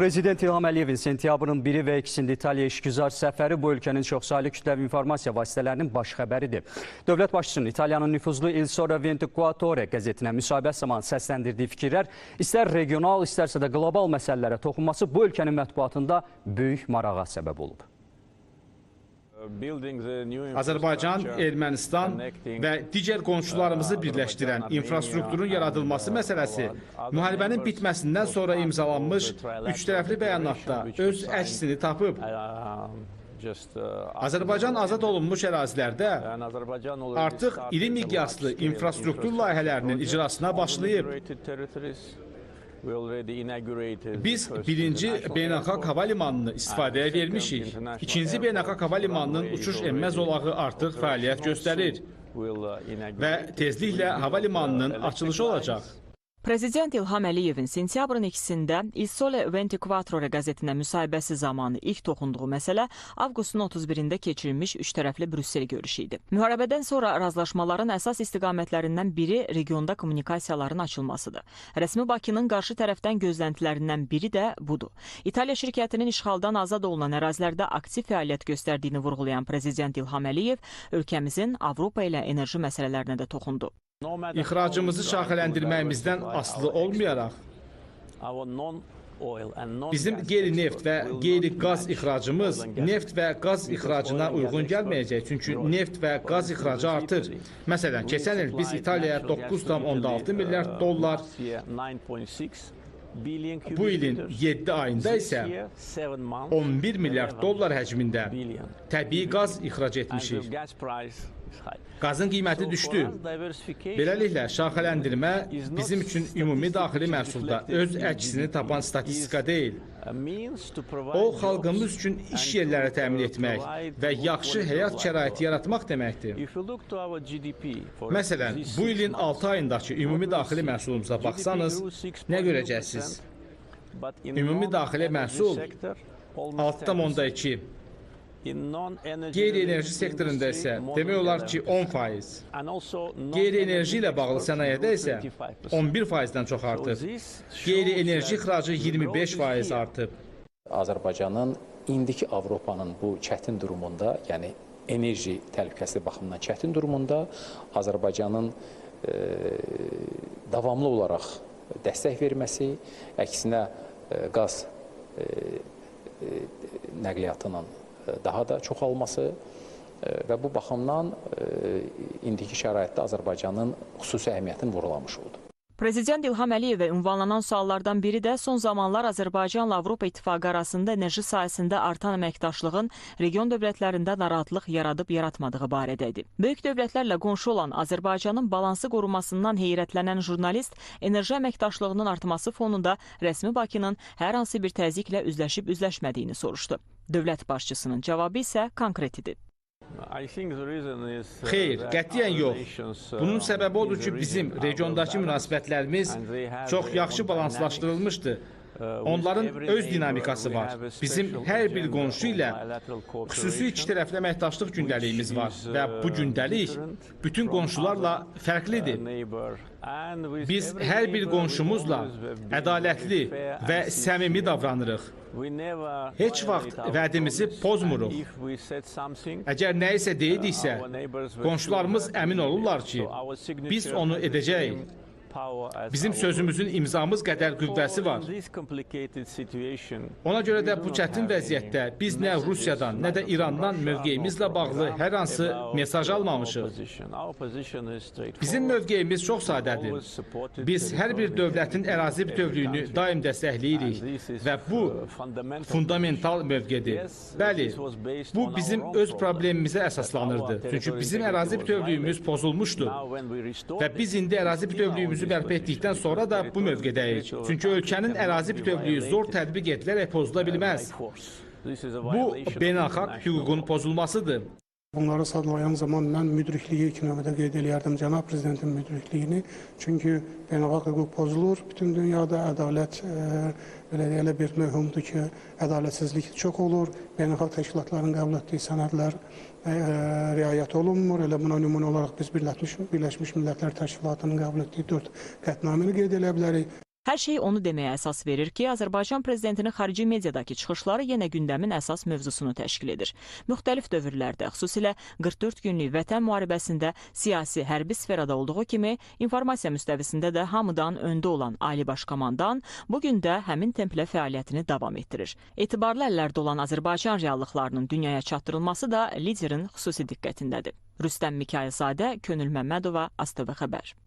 Prezident İlham Əliyevin sentyabrın 1-i və 2-sində İtaliya işgüzar səfəri bu ölkənin çoxsaylı kütləvi informasiya vasitələrinin baş xəbəridir. Dövlət başçısının İtaliyanın nüfuzlu Il Sole 24 qəzetinə müsahibət zamanı səsləndirdiyi fikirlər istər regional, istərsə də qlobal məsələlərə toxunması bu ölkənin mətbuatında böyük marağa səbəb olub. Azərbaycan, Ermənistan və digər qonşularımızı birləşdirən infrastrukturun yaradılması məsələsi müharibənin bitməsindən sonra imzalanmış üçtərəfli bəyanatda öz əksini tapıb. Azərbaycan azad olunmuş ərazilərdə artıq iri miqyaslı infrastruktur layihələrinin icrasına başlayıb. Biz birinci beynəlxalq hava limanını istifadəyə vermişik. İkinci beynəlxalq hava limanının uçuş-enmə zolağı artıq fəaliyyət göstərir və tezliklə hava limanının açılışı olacaq. Prezident İlham Əliyevin sentyabrın 2-sində Il Sole 24 qəzetinə müsahibəsi zamanı ilk toxunduğu məsələ avqustun 31-də keçirilmiş üçtərəfli Brüssel görüşü idi. Müharibədən sonra razılaşmaların əsas istiqamətlərindən biri regionda kommunikasiyaların açılmasıdır. Rəsmi Bakının qarşı tərəfdən gözləntilərindən biri də budur. İtaliya şirkətinin işğaldan azad olunan ərazilərdə aktiv fəaliyyət göstərdiyini vurğulayan Prezident İlham Əliyev ölkəmizin Avropa ilə enerji məsələlərinə də toxundu. İxracımızı şaxələndirməyimizdən asılı olmayaraq, bizim qeyri-neft və qeyri-qaz ixracımız neft və qaz ixracına uyğun gəlməyəcək. Çünki neft və qaz ixracı artır. Məsələn, keçən il biz İtaliyaya 9,6 milyard dollar, bu ilin 7 ayında isə 11 milyard dollar həcmində təbii qaz ixrac etmişik. Qazın qiyməti düşdü. Beləliklə, şaxələndirmə bizim üçün ümumi daxili məhsulda öz əksini tapan statistika deyil. O, xalqımız üçün iş yerləri təmin etmək və yaxşı həyat şəraiti yaratmaq deməkdir. Məsələn, bu ilin 6 ayındakı ümumi daxili məhsulumuza baxsanız, nə görəcəksiniz? Ümumi daxili məhsul 6,2. Qeyri-enerji sektorunda isə demək olar ki 10%. Qeyri-enerji ilə bağlı sənayədə isə 11%-dən çox artıb. Qeyri-enerji ixracı 25% artıb. Azərbaycanın indiki Avropanın bu çətin durumunda, yəni enerji təhlükəsizliyi baxımından çətin durumunda Azərbaycanın davamlı olaraq dəstək verməsi, əksinə qaz nəqliyyatının daha da çoxalması və bu baxımdan indiki şəraitdə Azərbaycanın xüsusi əhəmiyyətini vurğulamış oldu. Prezident İlham Əliyevə ünvanlanan suallardan biri də son zamanlar Azərbaycanla Avropa İttifaqı arasında enerji sahəsində artan əməkdaşlığın region dövlətlərində narahatlıq yaradıb-yaratmadığı barədədir. Böyük dövlətlərlə qonşu olan Azərbaycanın balansı qorunmasından heyrətlənən jurnalist enerji əməkdaşlığının artması fonunda rəsmi Bakının hər hansı bir təzyiqlə üzləşib-üzləşmədiyini soruşdu. Dövlət başçısının cavabı isə konkret idi. Xeyr, qətiyyən yox. Bunun səbəbi odur ki, bizim regiondakı münasibətlərimiz çox yaxşı balanslaşdırılmışdır. Onların öz dinamikası var. Bizim hər bir qonşu ilə xüsusi iki tərəfli əməkdaşlıq gündəliyimiz var və bu gündəlik bütün qonşularla fərqlidir. Biz hər bir qonşumuzla ədalətli və səmimi davranırıq. Heç vaxt vədimizi pozmuruq. Əgər nə isə deyidiksə, qonşularımız əmin olurlar ki, biz onu edəcəyik. Bizim sözümüzün imzamız qədər qüvvəsi var. Ona görə də bu çətin vəziyyətdə biz nə Rusiyadan, nə də İrandan mövqeyimizlə bağlı hər hansı mesaj almamışıq. Bizim mövqeyimiz çox sadədir. Biz hər bir dövlətin ərazi bütövlüyünü daim dəstəkləyirik və bu fundamental mövqedir. Bəli, bu bizim öz problemimizə əsaslanırdı. Çünki bizim ərazi bütövlüyümüz pozulmuşdu və biz indi ərazi bütövlüyümüzü bərpa etdikdən sonra da bu mövqedəyik. Çünki ölkənin ərazi bütövlüyü zor tətbiq edilərək pozula bilməz. Bu, beynəlxalq hüququn pozulmasıdır. Bunları sadalayan zaman mən müdrikliyi ilk növbədə qeyd edərdim, cənab prezidentin müdrikliyini. Çünki beynəlxalq hüquq pozulur. Bütün dünyada ədalət belə deyələ bir mövhumdur ki, ədalətsizlik çox olur. Beynəlxalq təşkilatların qəbul etdiyi sənədlər riayət olunmur. Elə buna nümunə olaraq biz Birləşmiş Millətlər Təşkilatının qəbul etdiyi 4 qətnaməni qeyd edə bilərik. Hər şey onu deməyə əsas verir ki, Azərbaycan prezidentinin xarici mediadakı çıxışları yenə gündəmin əsas mövzusunu təşkil edir. Müxtəlif dövrlərdə, xüsusilə 44 günlük vətən müharibəsində siyasi, hərbi sferada olduğu kimi, informasiya müstəvisində də hamıdan öndə olan Ali Baş Komandan bu gün də həmin templə fəaliyyətini davam etdirir. Etibarlı əllərdə olan Azərbaycan reallıqlarının dünyaya çatdırılması da liderin xüsusi diqqətindədir. Rüstəm Mikayılzadə, Könül Məmmədova, ASTV Xəbər.